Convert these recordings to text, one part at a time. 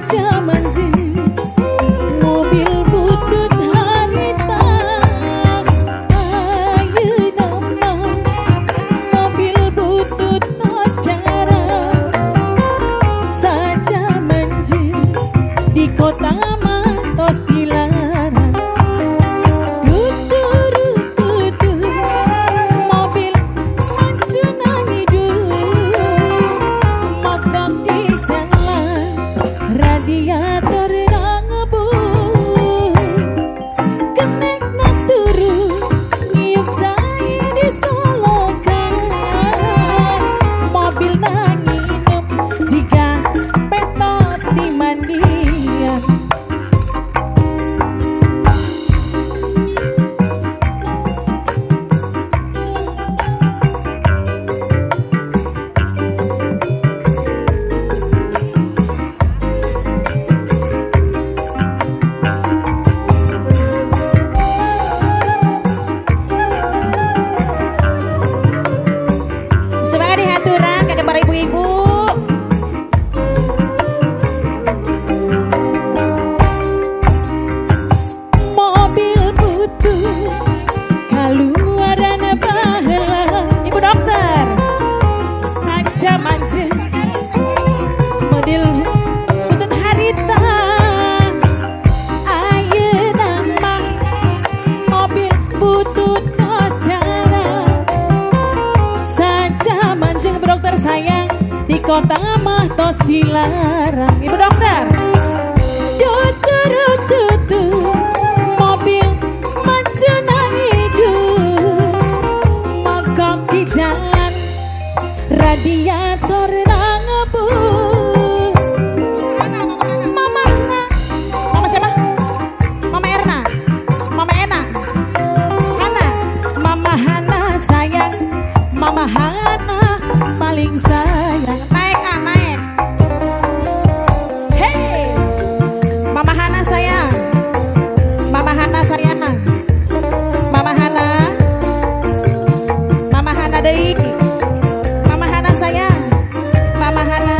saja manja. Mobil butut harita ayeuna mah mobil butut tos jarang saja manja. Di kota mah tos dilarang. Mobil manja hidup mogok di jalan radiator ngebul kenek nak turu ngiup cair di solokan mobil nanginep jika petot di mandian. Semangat dihaturan kagak para ibu-ibu. Mobil butut kaluaran baheula. Ibu dokter saja manja. Mobil butut harita ayeuna mah mobil butut tos jarang saja manja. Ibu dokter sayang di kota mah tos dilarang. Ibu dokter tutu mobil manja hidup mogok di jalan radiator ngebul. Mama siapa? Mama Erna, Mama Ena, Hana, Mama Hana sayang, Mama Hana paling sayang. Naik. Hey, Mama Hana sayang, Mama Hana sayang, Mama Hana deui, Mama Hana sayang, Mama Hana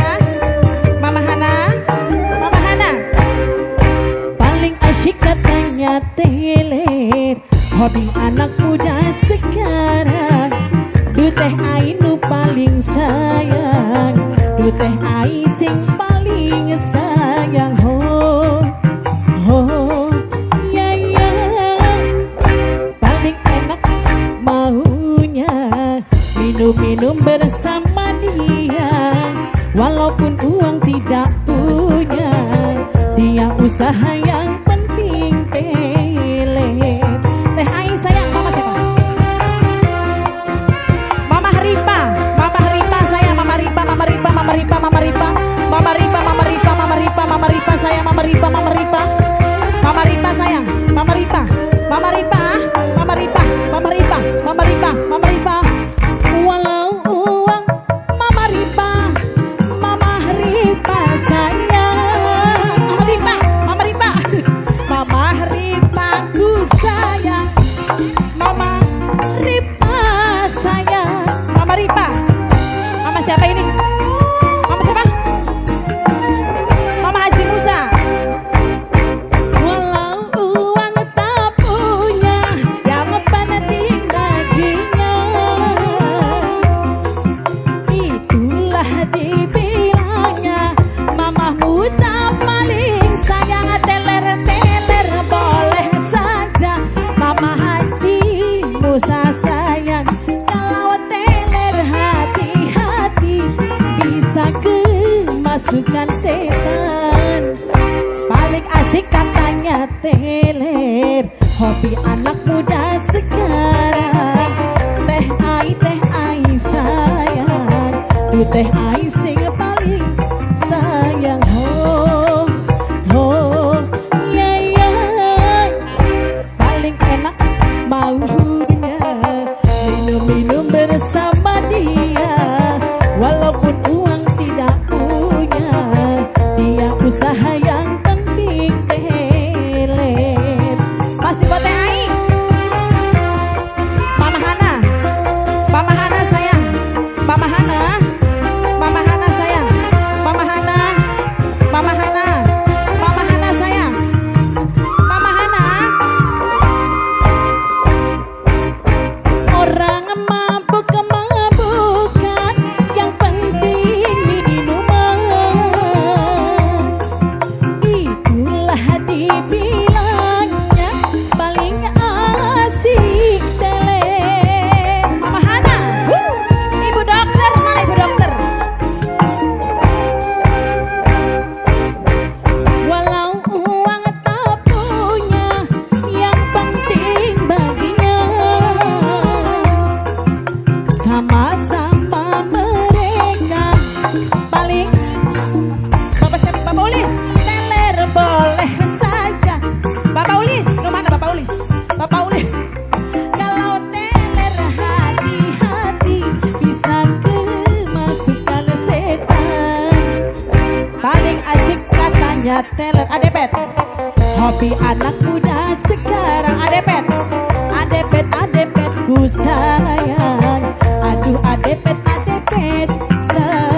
paling asyik katanya teler. Hobi anak muda sekarang du teh ai nu paling sayang, du teh ai sing paling sayang. Ho ya paling enak maunya minum bersama dia walaupun uang tidak punya. Dia usaha yang penting pelet. Teh ai sayang. Mama siapa? Mama Ripa sayang, Mama Ripa sayang, Mama Ripa sayang, Mama Ripa. Walau uang Mama Ripa sayang, Mama Ripa ku sayang, Mama Ripa sayang, Mama Ripa. Mama siapa ini? Mama siapa? Mama Haji Musa. Walau uang tak punya yang penting baginya, itulah dibilangnya mamamu tak paling sayang. Teler boleh saja Mama Haji Musa sayang. Kalau teler hati-hati bisa kemasukan setan. Paling asik katanya teler, hobi anak muda sekarang. Teh ai sayang, du teh ai sing paling sayang. Paling enak maunya minum bersama dia walaupun uang tidak punya. Dia usaha yang penting pelet. Masih buat teh ai. Mama Hana sayang, Mama Hana sayang. hanya teler. Adepet, hobi anak muda sekarang. Adepet, adepet, adepet ku sayang. Aduh adepet, adepet sayang.